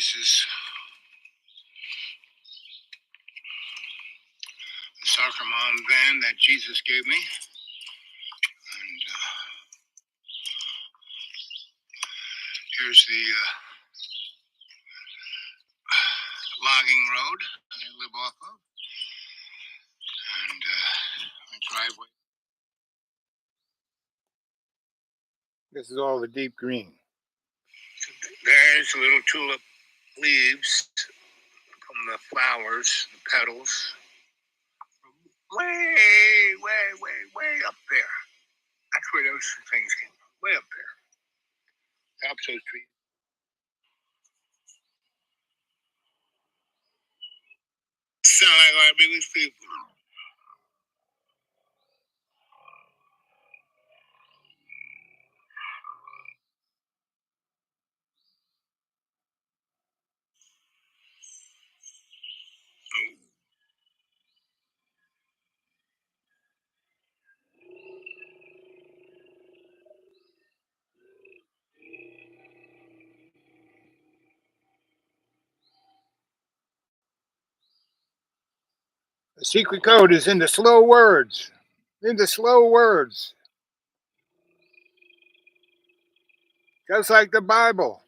This is the soccer mom van that Jesus gave me. And here's the logging road I live off of. And my driveway. This is all the deep green. There's little tulip leaves from the flowers, the petals. Way up there. That's where those things came from. Way up there. Tops those trees. Sound like I be with people. The secret code is in the slow words. In the slow words. Just like the Bible.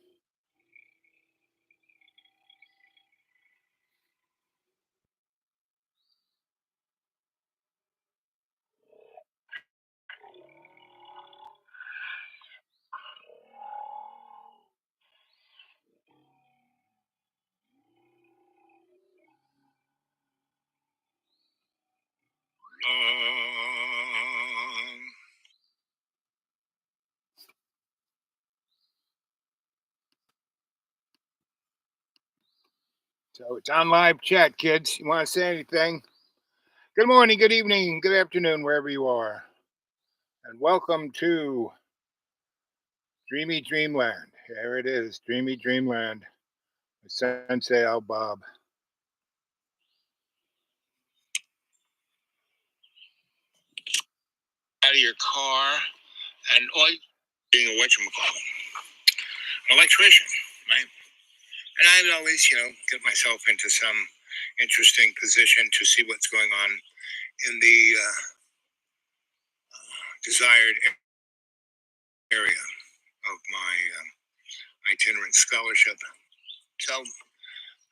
So it's on live chat, kids. You want to say anything? Good morning, good evening, good afternoon, wherever you are. And welcome to Dreamy Dreamland. There it is, Dreamy Dreamland with Sensei Al Bob. Out of your car and all being a whatchamacallit, an electrician, right? And I'd always, get myself into some interesting position to see what's going on in the desired area of my itinerant scholarship. So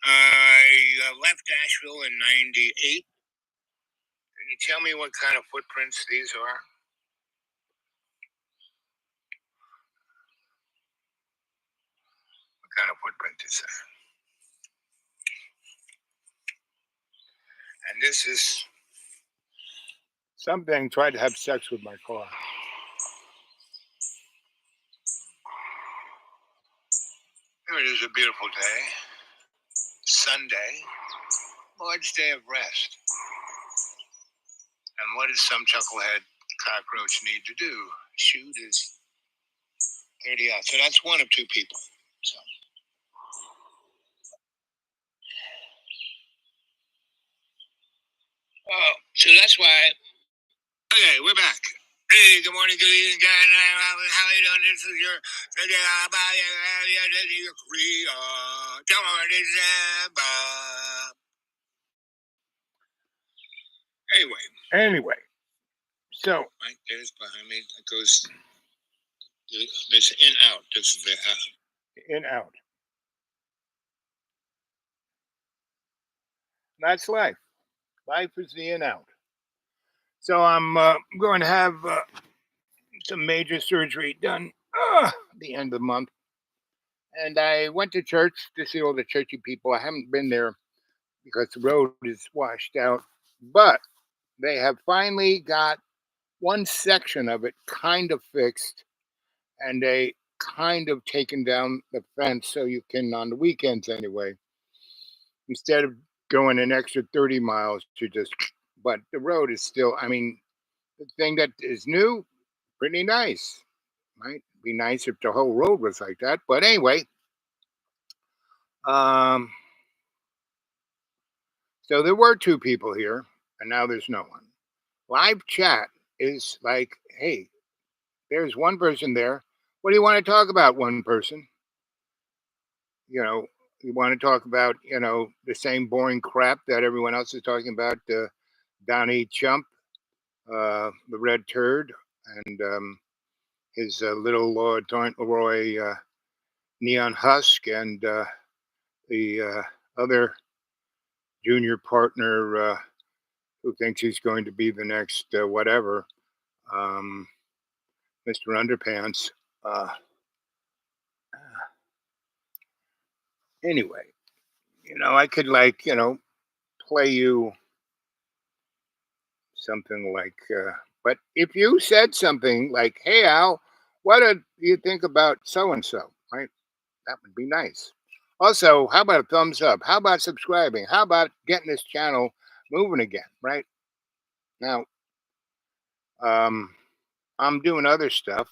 I left Asheville in '98. Can you tell me what kind of footprints these are? What kind of footprint is that? And this is something tried to have sex with my car. Here it is, a beautiful day. Sunday, Lord's Day of Rest. And what does some chucklehead cockroach need to do? Shoot his 30 out. So that's one of two people. So. Oh, so that's why. Okay, we're back. Hey, good morning, good evening, guys. How are you doing? This is your Anyway. So right there's behind me. It goes. There's in out. This is the out. In out. That's life. Life is the in out. So I'm going to have some major surgery done at the end of the month. And I went to church to see all the churchy people. I haven't been there because the road is washed out. But they have finally got one section of it kind of fixed. And they kind of taken down the fence so you can, on the weekends anyway, instead of going an extra 30 miles to just, but the road is still, the thing that is new, pretty nice. Might be nice if the whole road was like that. But anyway, so there were two people here, and now there's no one. Live chat is like, hey, there's one person there. What do you want to talk about, one person? you want to talk about, the same boring crap that everyone else is talking about, Donnie Chump, the red turd, and his little Lord Fauntleroy neon husk, and the other junior partner who thinks he's going to be the next whatever, Mr. Underpants. Anyway, I could play you something like, but if you said something like, "Hey Al, what do you think about so and so?" Right? That would be nice. Also, how about a thumbs up? How about subscribing? How about getting this channel moving again? Right now, I'm doing other stuff,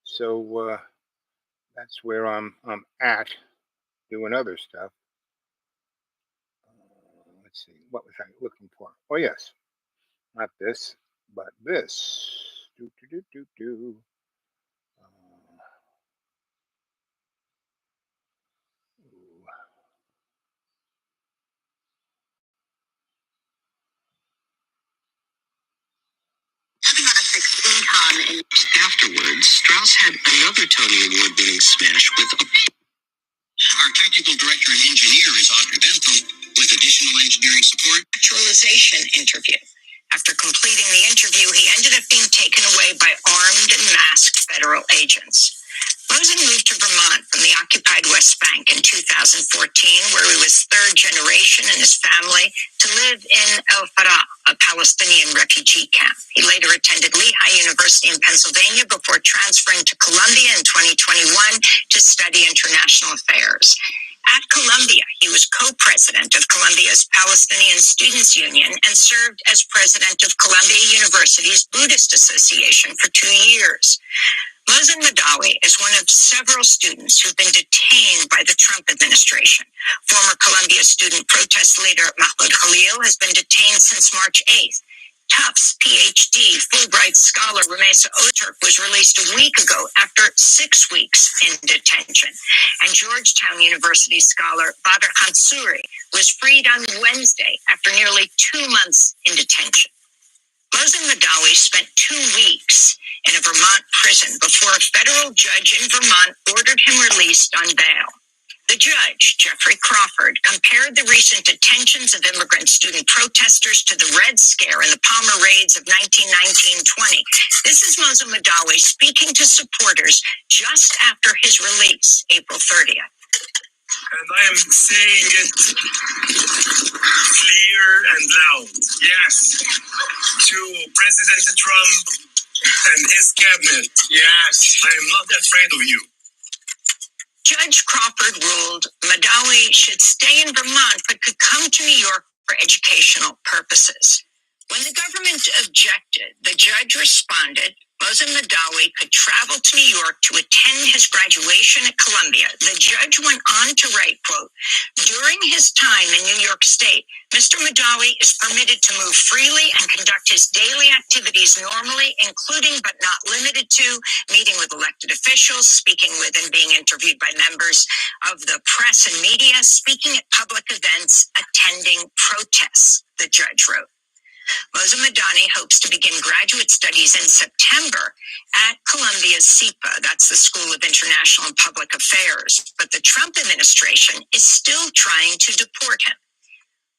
so that's where I'm at doing other stuff. Let's see, what was I looking for? Oh yes, not this, but this. Do do do do do. Having on a fixed income, and afterwards, Strauss had another Tony Award-winning smash with Our technical director and engineer is Audrey Bentham, with additional engineering support. Naturalization interview. After completing the interview, he ended up being taken away by armed and masked federal agents. Mosen moved to Vermont from the occupied West Bank in 2014, where he was third generation in his family, to live in El Farah, a Palestinian refugee camp. He later attended Lehigh University in Pennsylvania before transferring to Columbia in 2021 to study international affairs. At Columbia, he was co-president of Columbia's Palestinian Students Union and served as president of Columbia University's Buddhist Association for 2 years. Mosen Madawi is one of several students who've been detained by the Trump administration. Former Columbia student protest leader Mahmoud Khalil has been detained since March 8th. Tufts PhD Fulbright scholar Rumesa Oturk was released a week ago after 6 weeks in detention. And Georgetown University scholar Badr Khansuri was freed on Wednesday after nearly 2 months in detention. Mosen Madawi spent 2 weeks in a Vermont prison before a federal judge in Vermont ordered him released on bail. The judge, Jeffrey Crawford, compared the recent detentions of immigrant student protesters to the Red Scare and the Palmer raids of 1919-20. This is Mosen Madawi speaking to supporters just after his release, April 30th. And I am saying it clear and loud. Yes, to President Trump and his cabinet. Yes, I am not afraid of you. Judge Crawford ruled Madawi should stay in Vermont but could come to New York for educational purposes. When the government objected, the judge responded Mosen Madawi could travel to New York to attend his graduation at Columbia. The judge went on to write, quote, during his time in New York State, Mr. Madawi is permitted to move freely and conduct his daily activities normally, including but not limited to meeting with elected officials, speaking with and being interviewed by members of the press and media, speaking at public events, attending protests, the judge wrote. Mosen Madawi hopes to begin graduate studies in September at Columbia's SIPA, that's the School of International and Public Affairs, but the Trump administration is still trying to deport him.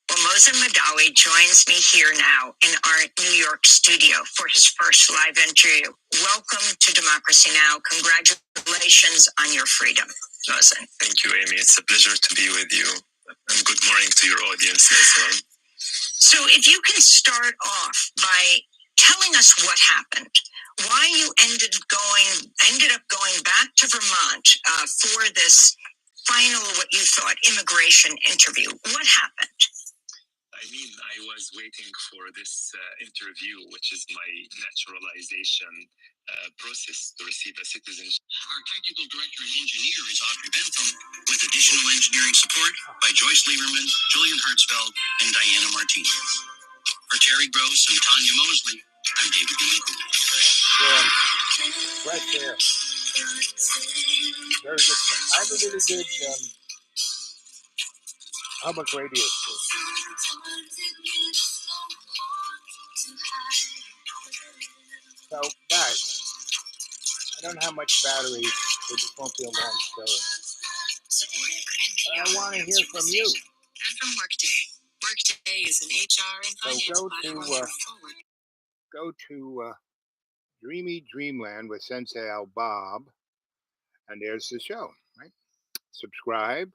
Well, Mosen Madawi joins me here now in our New York studio for his first live interview. Welcome to Democracy Now! Congratulations on your freedom, Mosen. Thank you, Amy. It's a pleasure to be with you. And good morning to your audience as well. So if you can start off by telling us what happened, why you ended up going back to Vermont for this final, what you thought, immigration interview. What happened? I mean, I was waiting for this interview, which is my naturalization process to receive a citizenship. Our technical director and engineer is Audrey Bentham, with additional engineering support by Joyce Lieberman, Julian Hertzfeld, and Diana Martinez. For Terry Gross and Tanya Mosley, I'm David Bianco. Right there. Very good. I have a really good public radio station. So, guys, I don't have much battery, so this won't be a long story. But I want to hear from you. And from Workday. Workday is an HR and finance platform. Go to Dreamy Dreamland with Sensei Al Bob, and there's the show, right? Subscribe,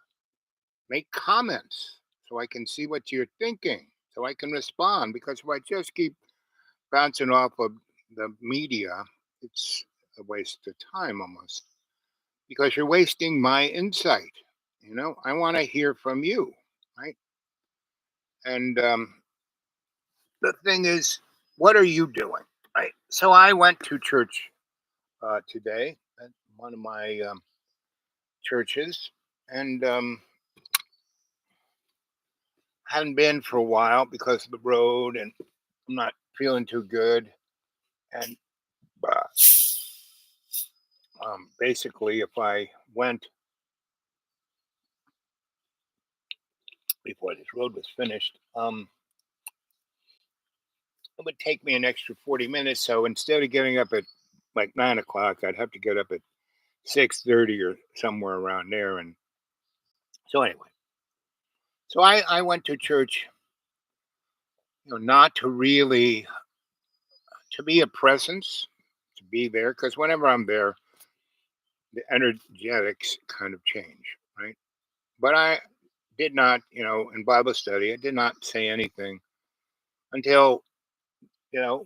make comments so I can see what you're thinking, so I can respond, because if I just keep bouncing off of the media, it's a waste of time almost, because you're wasting my insight. I want to hear from you, right? And the thing is, what are you doing, right? So I went to church today at one of my churches, and hadn't been for a while because of the road, and I'm not feeling too good. And basically, if I went before this road was finished, it would take me an extra 40 minutes. So instead of getting up at like 9 o'clock, I'd have to get up at 6:30 or somewhere around there. And so anyway, so I went to church, not to really to be a presence, to be there, because whenever I'm there, the energetics kind of change, right? But I did not, in Bible study, I did not say anything until,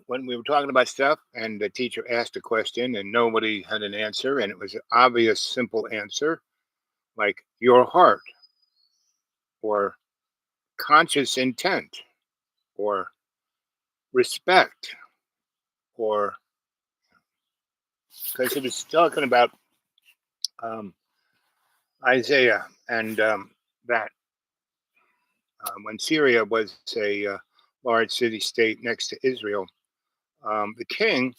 when we were talking about stuff and the teacher asked a question and nobody had an answer, and it was an obvious, simple answer like your heart or conscious intent or respect, or because it was talking about um, Isaiah, and that when Syria was a large city state next to Israel, the king,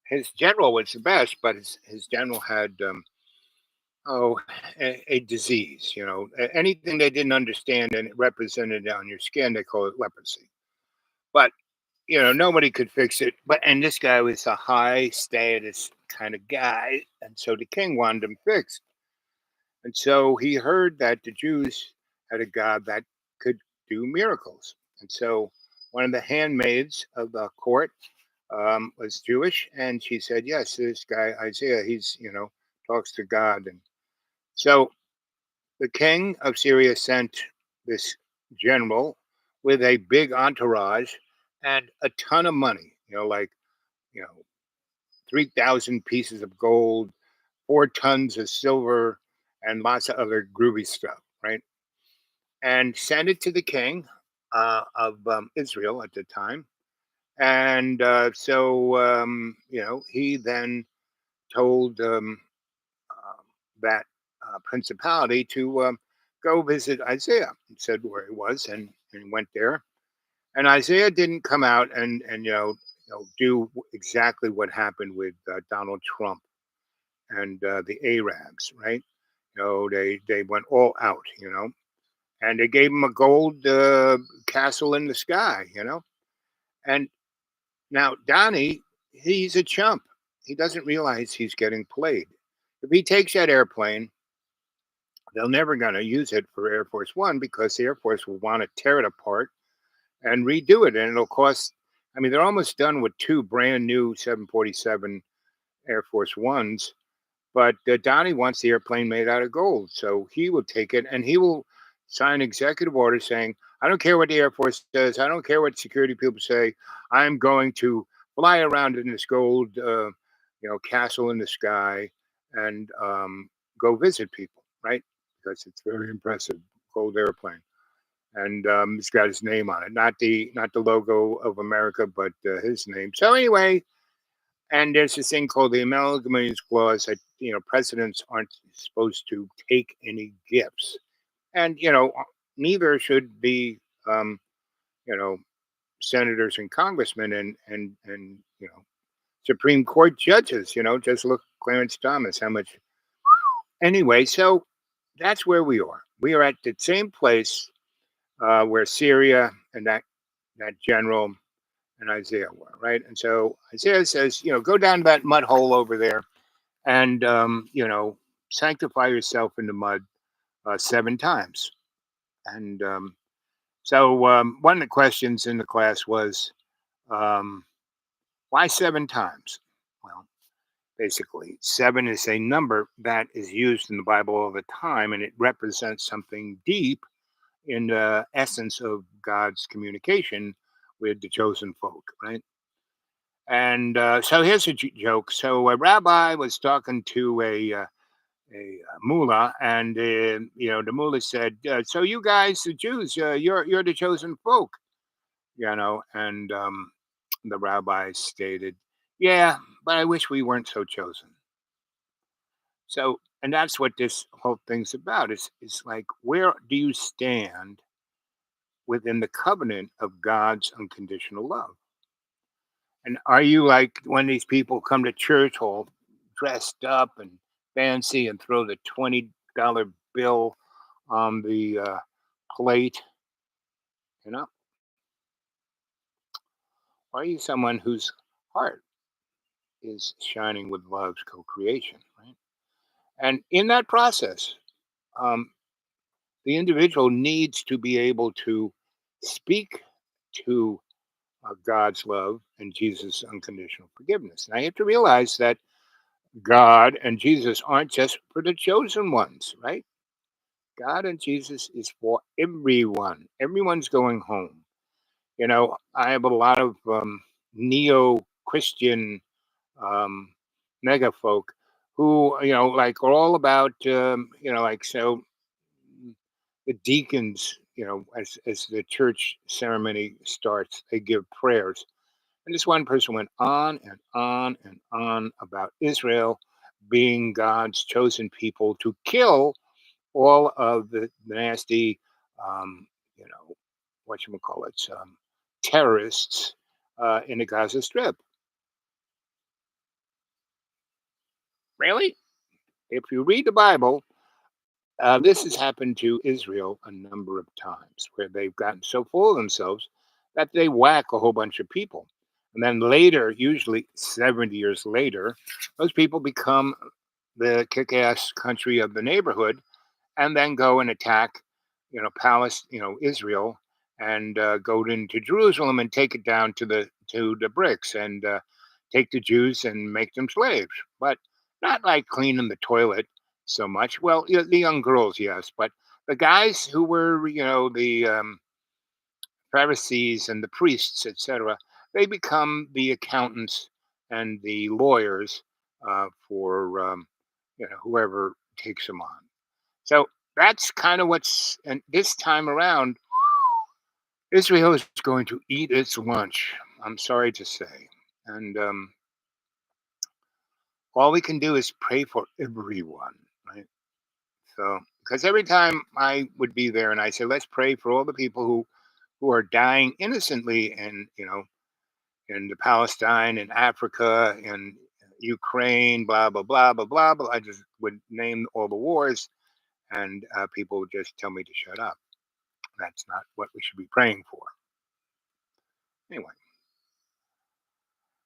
his general was the best, but his general had oh a disease. Anything they didn't understand and it represented on your skin, they call it leprosy. But nobody could fix it. And this guy was a high status kind of guy, and so the king wanted him fixed. And so he heard that the Jews had a God that could do miracles. And so one of the handmaids of the court was Jewish, and she said, "Yes, this guy Isaiah, he's talks to God." And so the king of Syria sent this general with a big entourage and a ton of money, like you know 3,000 pieces of gold, 4 tons of silver, and lots of other groovy stuff, right? And sent it to the king of Israel at the time. And he then told that principality to go visit Isaiah. He said where he was, and went there. And Isaiah didn't come out and do exactly what happened with Donald Trump and the Arabs, right? They went all out, and they gave him a gold castle in the sky, And now Donnie, he's a chump. He doesn't realize he's getting played. If he takes that airplane, they're never going to use it for Air Force One, because the Air Force will want to tear it apart and redo it, and it'll cost. I mean, they're almost done with 2 brand new 747 Air Force Ones. But Donnie wants the airplane made out of gold. So he will take it and he will sign executive order saying, I don't care what the Air Force says. I don't care what security people say. I'm going to fly around in this gold, castle in the sky, and go visit people, right? Because it's very impressive, gold airplane. And it's got his name on it, not the logo of America, but his name. So anyway, and there's this thing called the Amalgamated Clause that presidents aren't supposed to take any gifts, and neither should be you know senators and congressmen and Supreme Court judges. Just look Clarence Thomas, how much. Anyway, so that's where we are. We are at the same place where Syria and that general and Isaiah were, right? And so Isaiah says, go down to that mud hole over there and, sanctify yourself in the mud 7 times. And so one of the questions in the class was, um, why 7 times? Well, basically, seven is a number that is used in the Bible all the time, and it represents something deep in the essence of God's communication with the chosen folk, right? And so here's a joke. So a rabbi was talking to a mullah, and the mullah said, "So you guys, the Jews, you're the chosen folk, And the rabbi stated, "Yeah, but I wish we weren't so chosen." So, and that's what this whole thing's about. Is like, where do you stand within the covenant of God's unconditional love? And are you like when these people come to church all dressed up and fancy and throw the $20 bill on the plate? You know, are you someone whose heart is shining with love's co-creation, right? And in that process, um, the individual needs to be able to speak to God's love and Jesus' unconditional forgiveness. Now you have to realize that God and Jesus aren't just for the chosen ones, right? God and Jesus is for everyone. Everyone's going home. I have a lot of neo Christian um, mega folk who, like are all about, like, so the deacons, as the church ceremony starts, they give prayers. And this one person went on and on and on about Israel being God's chosen people to kill all of the nasty, um, you know, terrorists in the Gaza Strip. Really? If you read the Bible, this has happened to Israel a number of times where they've gotten so full of themselves that they whack a whole bunch of people. And then later, usually 70 years later, those people become the kick ass country of the neighborhood and then go and attack, Palestine, Israel, and go into Jerusalem and take it down to the bricks and take the Jews and make them slaves. But not like cleaning the toilet so much. Well, the young girls, yes, but the guys who were, the Pharisees and the priests, etc., they become the accountants and the lawyers for whoever takes them on. So that's kind of and this time around, Israel is going to eat its lunch. I'm sorry to say. And all we can do is pray for everyone, right? So, because every time I would be there and I say, let's pray for all the people who are dying innocently in the Palestine, in Africa, in Ukraine, blah, blah, blah, blah, blah, blah. I just would name all the wars and people would just tell me to shut up. That's not what we should be praying for. Anyway,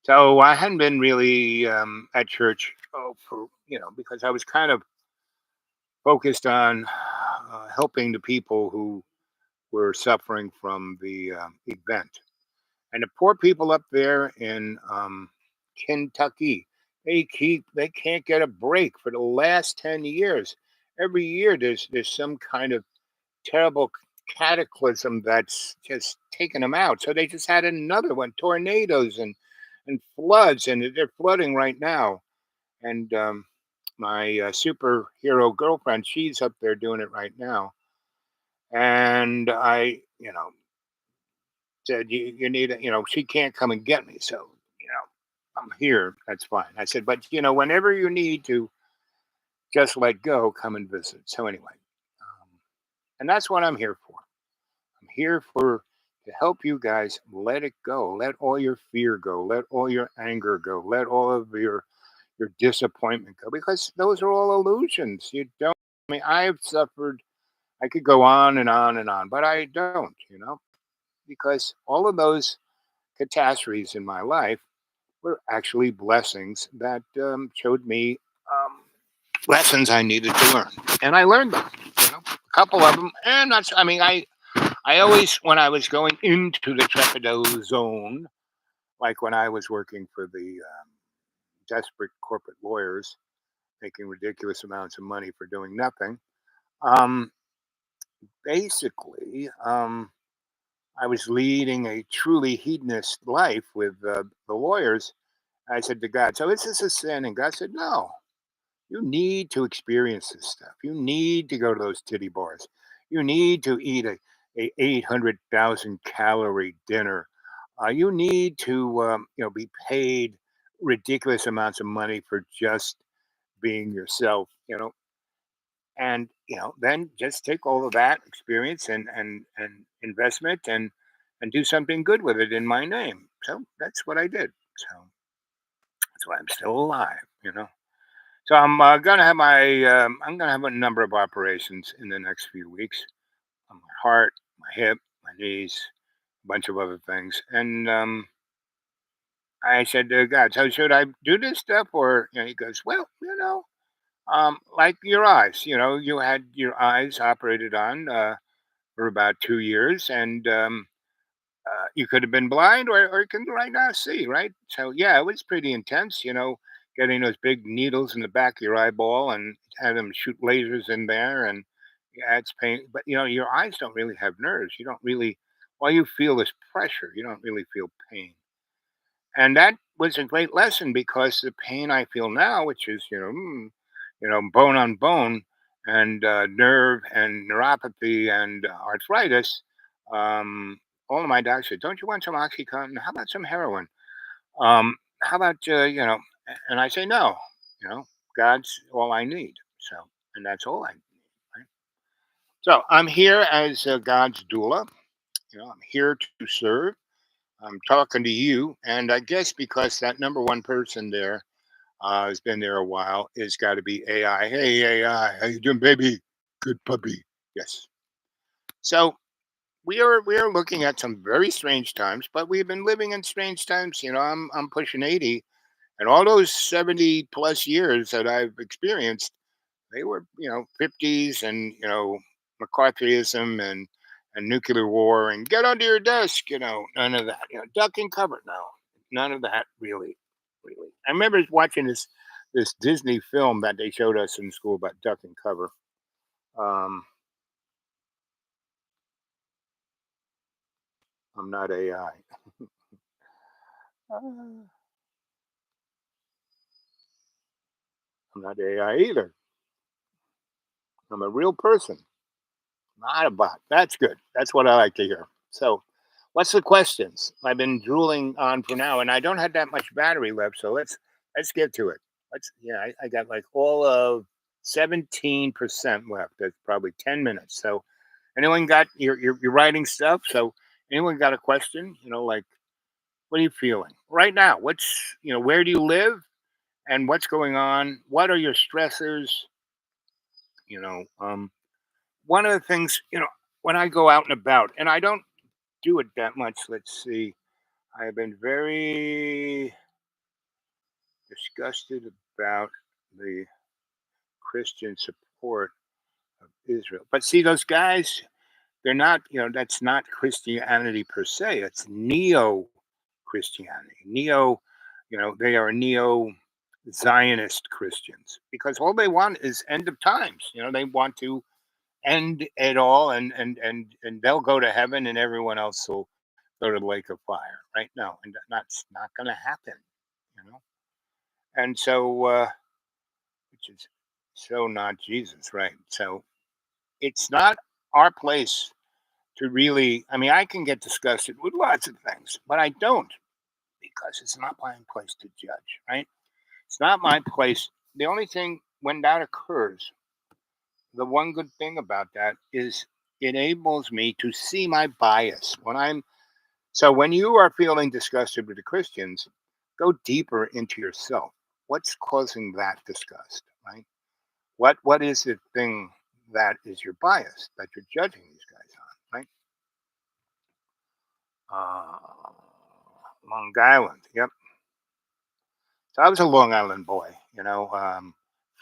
so I hadn't been really at church for because I was kind of focused on helping the people who were suffering from the event, and the poor people up there in Kentucky. They can't get a break for the last 10 years. Every year there's some kind of terrible cataclysm that's just taken them out. So they just had another one, tornadoes and floods, and they're flooding right now. And my superhero girlfriend, she's up there doing it right now. And I, said, you need, she can't come and get me. So, I'm here. That's fine. I said, but, whenever you need to just let go, come and visit. So anyway, and that's what I'm here for. I'm here for to help you guys let it go. Let all your fear go. Let all your anger go. Let all of your disappointment go because those are all illusions. You don't. I mean, I've suffered. I could go on and on and on, but I don't, because all of those catastrophes in my life were actually blessings that showed me lessons I needed to learn, and I learned them. A couple of them, and not. I mean, I always, when I was going into the trepido zone, like when I was working for the desperate corporate lawyers making ridiculous amounts of money for doing nothing. Um, basically, I was leading a truly hedonist life with the lawyers. I said to God, "So is this a sin?" And God said, "No. You need to experience this stuff. You need to go to those titty bars. You need to eat a 800,000 calorie dinner. You need to be paid ridiculous amounts of money for just being yourself. And then just take all of that experience and investment and do something good with it in my name." So that's what I did. So that's why I'm still alive. So I'm gonna have a number of operations in the next few weeks on my heart, my hip, my knees, a bunch of other things. And I said to God, "So should I do this stuff?" Or he goes, "Well, like your eyes. You had your eyes operated on for about 2 years, and you could have been blind, or you can right now see, right? So yeah, it was pretty intense. Getting those big needles in the back of your eyeball and have them shoot lasers in there, and yeah, it's pain. But your eyes don't really have nerves. You don't really, while you feel this pressure, you don't really feel pain. And that was a great lesson because the pain I feel now, which is bone on bone, and nerve and neuropathy and arthritis. Um, all of my doctors said, "Don't you want some OxyContin? How about some heroin? How about And I say, "No. You know, God's all I need. So, and that's all I need." Right? So I'm here as God's doula. I'm here to serve. I'm talking to you, and I guess because that number one person there has been there a while, is got to be AI. Hey AI, how you doing, baby? Good puppy. Yes. So we are looking at some very strange times, but we've been living in strange times. I'm pushing 80, and all those 70 plus years that I've experienced, they were 50s, and McCarthyism and nuclear war and get under your desk. None of that. Duck and cover. No, none of that really, really. I remember watching this Disney film that they showed us in school about duck and cover. Um, I'm not AI. I'm not AI either. I'm a real person, not a bot. That's good. That's what I like to hear. So, what's the questions I've been drooling on for now? And I don't have that much battery left, so let's get to it. I got like all of 17% left. That's probably 10 minutes. So, anyone got your writing stuff? So, anyone got a question? Like, what are you feeling right now? Where do you live, and what's going on? What are your stressors? You know, um, One of the things, when I go out and about, and I don't do it that much. Let's see. I have been very disgusted about the Christian support of Israel. But see, those guys, they're not, that's not Christianity per se. It's neo Christianity. They are neo Zionist Christians because all they want is end of times. They want to end it all, and they'll go to heaven and everyone else will go to the lake of fire, right? No, and that's not going to happen, you know. And so, which is so not Jesus, right? So it's not our place to really. I mean, I can get disgusted with lots of things, but I don't because it's not my place to judge, right? It's not my place. The only thing when that occurs, the one good thing about that is it enables me to see my bias when you are feeling disgusted with the Christians, go deeper into yourself. What's causing that disgust, right? What is the thing that is your bias that you're judging these guys on, right? Long Island, yep. So I was a Long Island boy,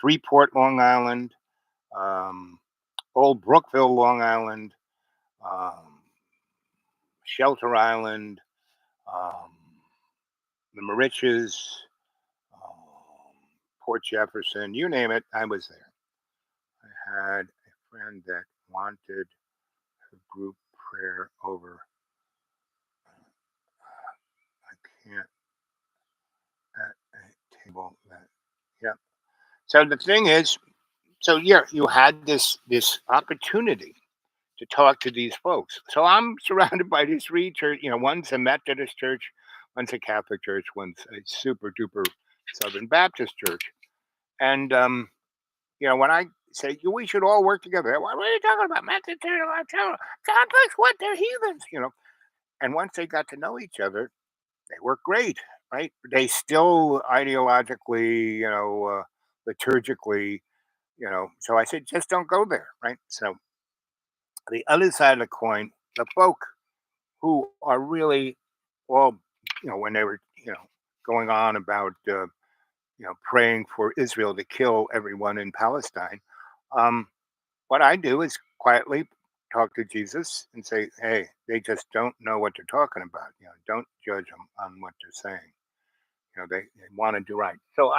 Freeport, Long Island, um, Old Brookville, Long Island, um, Shelter Island, um, the Mauritius, um, Port Jefferson, you name it, I was there. I had a friend that wanted a group prayer over. I can't at a table that. Yeah. So the thing is, so yeah, you had this opportunity to talk to these folks. So I'm surrounded by these three church. One's a Methodist church, one's a Catholic church, one's a super duper Southern Baptist church. And when I say we should all work together, what are you talking about? Methodist Catholics, what? They're heathens. And once they got to know each other, they work great, right? They still ideologically, liturgically, So I said, just don't go there, right? So the other side of the coin, the folk who are really, well, when they were, going on about, praying for Israel to kill everyone in Palestine, um, what I do is quietly talk to Jesus and say, hey, they just don't know what they're talking about. Don't judge them on what they're saying. They want to do right. So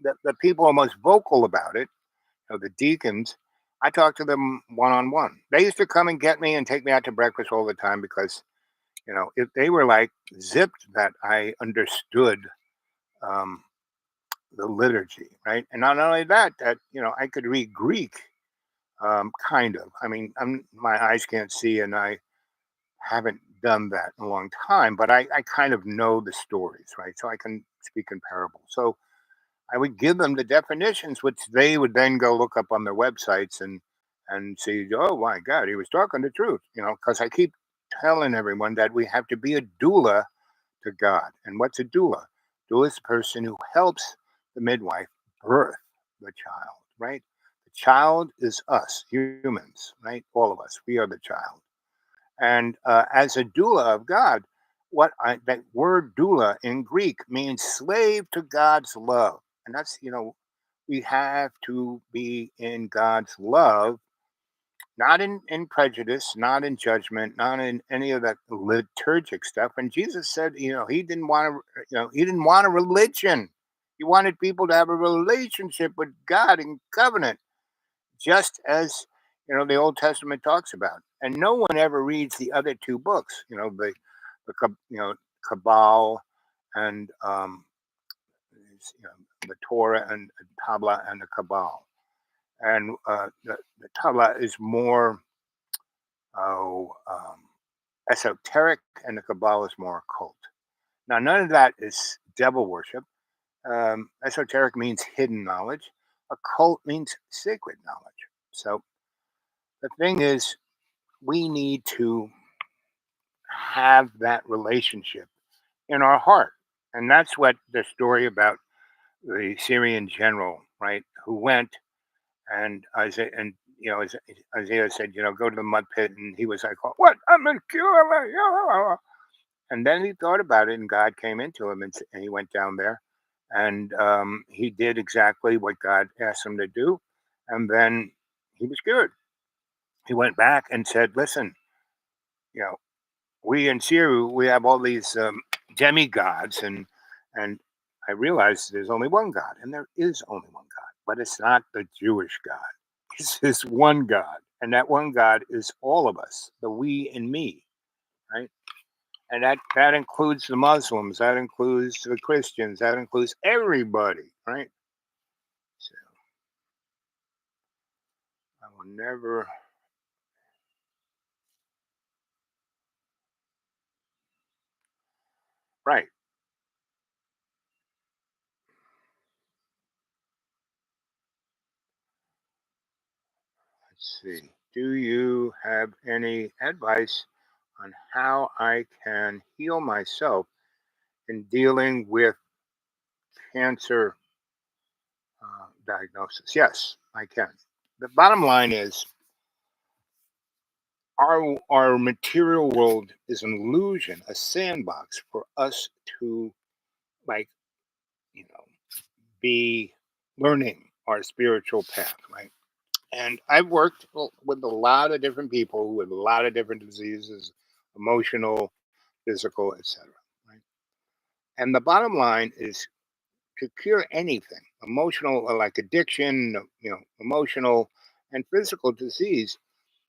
the people are most vocal about it, the deacons, I talk to them one on one. They used to come and get me and take me out to breakfast all the time because, if they were like zipped that I understood um, the liturgy, right? And not only that, I could read Greek, kind of. I mean, my eyes can't see, and I haven't done that in a long time, but I kind of know the stories, right? So I can speak in parables. So I would give them the definitions, which they would then go look up on their websites and see. Oh my God, he was talking the truth, because I keep telling everyone that we have to be a doula to God. And what's a doula? Doula is the person who helps the midwife birth the child, right? The child is us, humans, right? All of us. We are the child. And as a doula of God, that word doula in Greek means slave to God's love. And that's, we have to be in God's love, not in prejudice, not in judgment, not in any of that liturgic stuff. And Jesus said, he didn't want a religion. He wanted people to have a relationship with God in covenant, just as the Old Testament talks about. And no one ever reads the other two books. Kabal and the Torah and Tabla and the Kabal. And the Tabla is more esoteric, and the Kabbalah is more occult. Now, none of that is devil worship. Esoteric means hidden knowledge. Occult means sacred knowledge. So the thing is, we need to have that relationship in our heart. And that's what the story about the Syrian general, right, who went and Isaiah said, go to the mud pit. And he was like, what? I'm a cure. And then he thought about it, and God came into him, and he went down there, and he did exactly what God asked him to do, and then he was cured. He went back and said, "Listen, you know, we in Syria, we have all these demigods, and I realized there's only one God, and there is only one God, but it's not the Jewish God. It's this one God, and that one God is all of us, the we and me, right?" And that includes the Muslims, that includes the Christians, that includes everybody, right? So I will never. Right. Let's see. Do you have any advice on how I can heal myself in dealing with cancer diagnosis? Yes, I can. the bottom line is our material world is an illusion, a sandbox for us to, like, you know, be learning our spiritual path, right? And I've worked with a lot of different people with a lot of different diseases, emotional, physical, etc. Right? And the bottom line is to cure anything, emotional, like addiction, emotional and physical disease,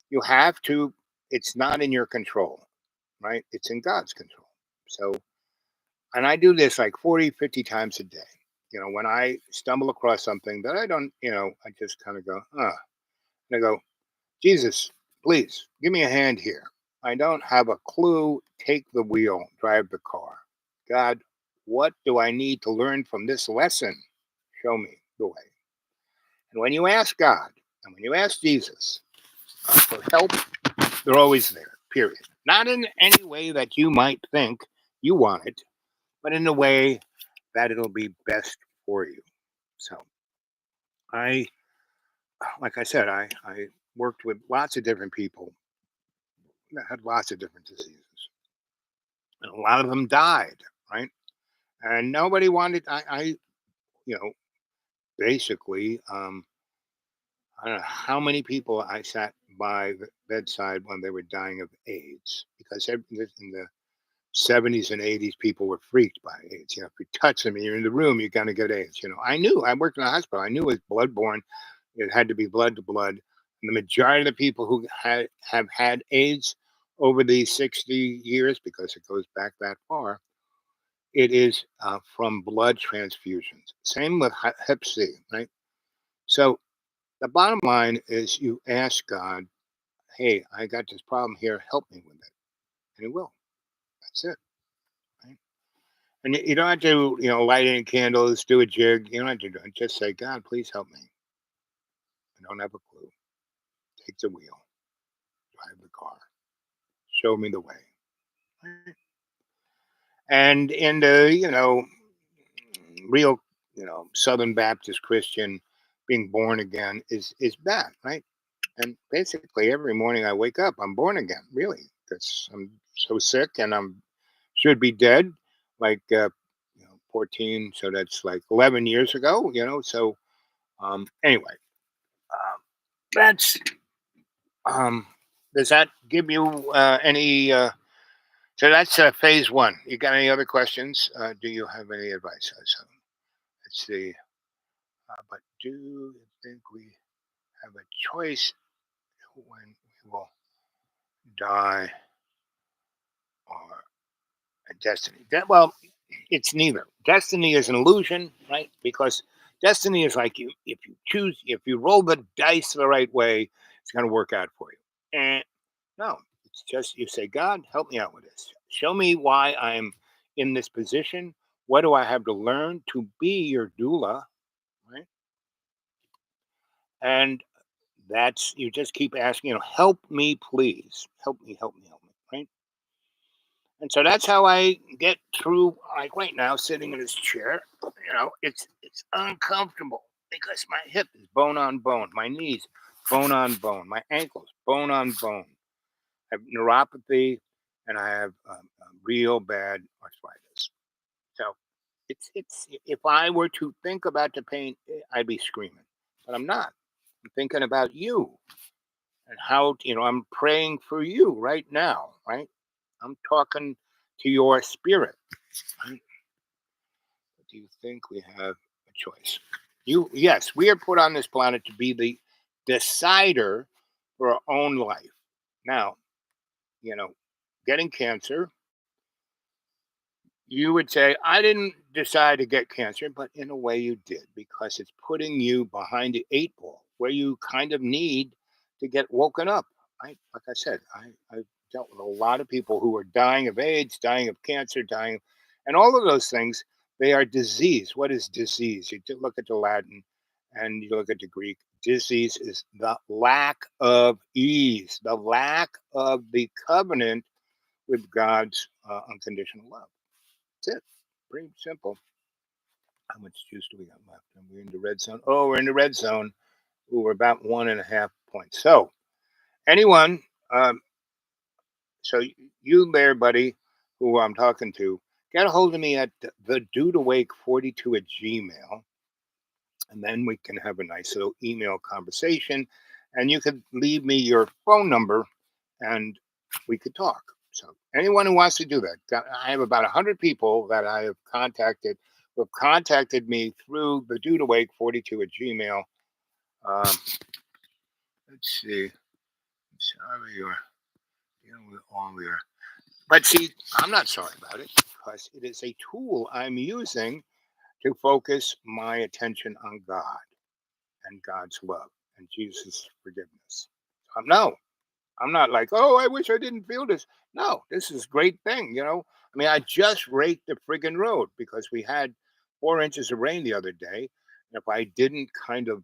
you have to. It's not in your control, right? It's in God's control. So, and I do this like 40, 50 times a day. When I stumble across something that I don't, I just kind of go, and I go, Jesus, please give me a hand here. I don't have a clue. Take the wheel, drive the car. God, what do I need to learn from this lesson? Show me the way. And when you ask God and when you ask Jesus for help, they're always there, period. Not in any way that you might think you want it, but in a way that it'll be best for you. So I, like I said, I worked with lots of different people that had lots of different diseases. And a lot of them died, right? And nobody wanted, you know, basically, I don't know how many people I sat by the bedside when they were dying of AIDS because in the 70s and 80s, people were freaked by AIDS. If you touch them, you're in the room, you're going to get AIDS. I knew, I worked in a hospital. I knew it was bloodborne. It had to be blood to blood. And the majority of the people who have had AIDS over the 60 years, because it goes back that far, it is from blood transfusions. Same with Hep C, right? So the bottom line is you ask God, hey, I got this problem here, help me with it. And He will. That's it. Right? And you don't have to, light any candles, do a jig. You don't have to do it. Just say, God, please help me. I don't have a clue. Take the wheel, drive the car, show me the way. Right? And in the, real, Southern Baptist Christian, being born again is bad, right? And basically every morning I wake up, I'm born again, really, because I'm so sick and I'm should be dead, like 14. So that's like 11 years ago, So anyway, that's um, does that give you any? So that's phase one. You got any other questions? Do you have any advice? So let's see. But do you think we have a choice when we will die or a destiny? Well, it's neither. Destiny is an illusion, right? Because destiny is like if you roll the dice the right way, it's going to work out for you. And no, it's just you say, God, help me out with this. Show me why I'm in this position. What do I have to learn to be your doula, right? And that's you just keep asking, help me, please, help me, help me, help me, right? And so that's how I get through. Like right now, sitting in this chair, it's uncomfortable because my hip is bone on bone, my knees bone on bone, my ankles bone on bone. I have neuropathy, and I have real bad arthritis. So it's if I were to think about the pain, I'd be screaming, but I'm not. I'm thinking about you and how I'm praying for you right now, right? I'm talking to your spirit. Right? Do you think we have a choice? Yes, we are put on this planet to be the decider for our own life. Now, you know, getting cancer, you would say, I didn't decide to get cancer, but in a way you did because it's putting you behind the eight ball where you kind of need to get woken up. Like I said, I've dealt with a lot of people who are dying of AIDS, dying of cancer, and all of those things, they are disease. What is disease? You look at the Latin and you look at the Greek. Disease is the lack of ease, the lack of the covenant with God's unconditional love. That's it. Pretty simple. How much juice do we got left? And we're in the red zone. Oh, we're in the red zone. who were about 1.5 points. So anyone, um, so you there, buddy, who I'm talking to, get a hold of me at the dude awake 42 at Gmail, and then we can have a nice little email conversation. And you could leave me your phone number, and we could talk. So anyone who wants to do that, I have about 100 people that I have contacted who have contacted me through the dude awake 42 at Gmail. Um, let's see. Sorry, you're dealing with all your. But see, I'm not sorry about it because it is a tool I'm using to focus my attention on God and God's love and Jesus' forgiveness. No, I'm not like, oh, I wish I didn't feel this. No, this is a great thing, you know. I mean, I just raked the friggin' road because we had 4 inches of rain the other day. And if I didn't kind of,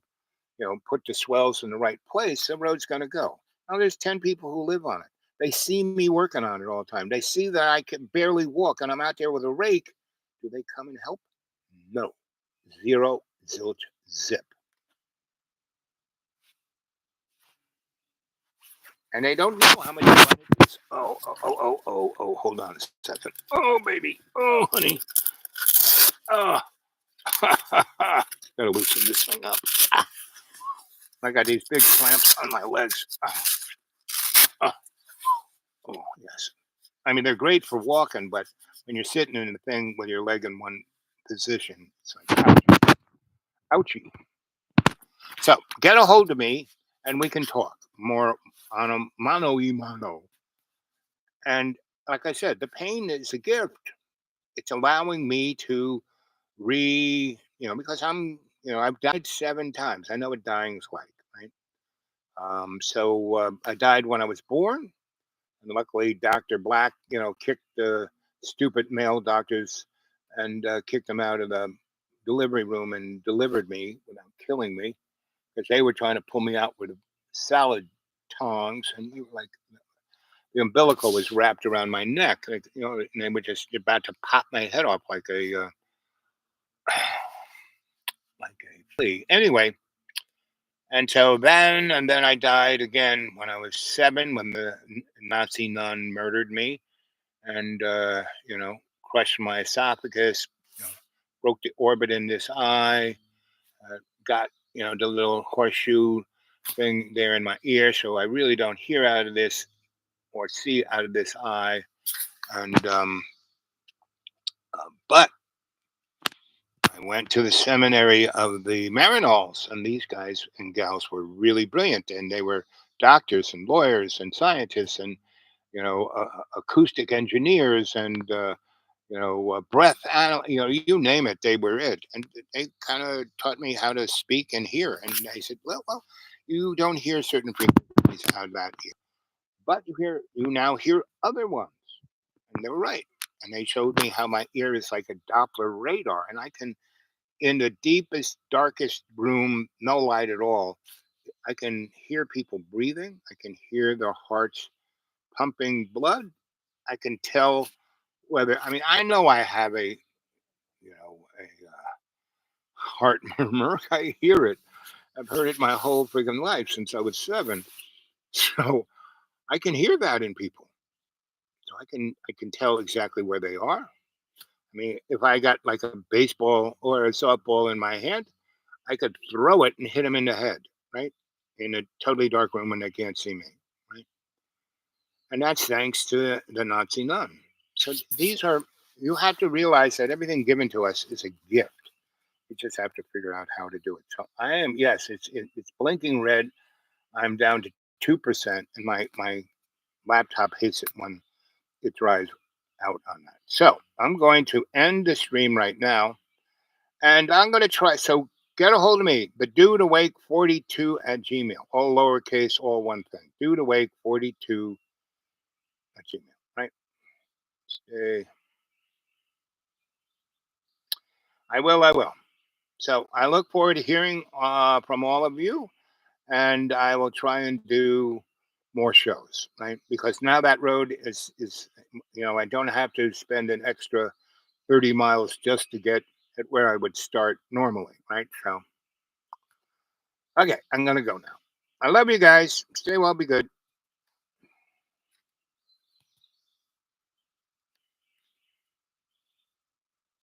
put the swells in the right place, the road's going to go. Now, there's 10 people who live on it. They see me working on it all the time. They see that I can barely walk and I'm out there with a rake. Do they come and help? No. Zero, zilch, zip. And they don't know how much fun it is. Oh, hold on a second. Oh, baby. Oh, honey. Oh, gotta loosen this thing up. I got these big clamps on my legs. Oh, yes. I mean, they're great for walking, but when you're sitting in the thing with your leg in one position, it's like, ouchie. So get a hold of me and we can talk more on a mano y mano. And like I said, the pain is a gift. It's allowing me to because I've died 7 times. I know what dying's like, right? So I died when I was born, and luckily Dr. Black, kicked the stupid male doctors and kicked them out of the delivery room and delivered me without killing me because they were trying to pull me out with salad tongs, and we were like, the umbilical was wrapped around my neck, like, and they were just about to pop my head off like a like a flea. Anyway, and then I died again when I was 7, when the Nazi nun murdered me and crushed my esophagus, broke the orbit in this eye, got the little horseshoe thing there in my ear, so I really don't hear out of this or see out of this eye, and but I went to the seminary of the Marinols, and these guys and gals were really brilliant, and they were doctors and lawyers and scientists and acoustic engineers and breath, you name it, they were it, and they kind of taught me how to speak and hear. And I said, well, you don't hear certain frequencies out of that ear, but you now hear other ones, and they were right. And they showed me how my ear is like a Doppler radar, and I can in the deepest, darkest room, no light at all, I can hear people breathing. I can hear their hearts pumping blood. I can tell I know I have a heart murmur. I hear it. I've heard it my whole freaking life since I was 7. So I can hear that in people. So I can tell exactly where they are. I mean, if I got like a baseball or a softball in my hand, I could throw it and hit them in the head, right? In a totally dark room when they can't see me, right? And that's thanks to the Nazi nun. So you have to realize that everything given to us is a gift. You just have to figure out how to do it. So yes, it's blinking red. I'm down to 2%, and my laptop hates it when it dries out on that. So I'm going to end the stream right now, and I'm going to try. So get a hold of me, the dude awake 42 at Gmail, all lowercase, all one thing. Dude awake 42 at Gmail, right? I will. So I look forward to hearing from all of you, and I will try and do more shows, right? Because now that road is I don't have to spend an extra 30 miles just to get at where I would start normally, right? So Okay, I'm gonna go now. I love you guys. Stay well, be good.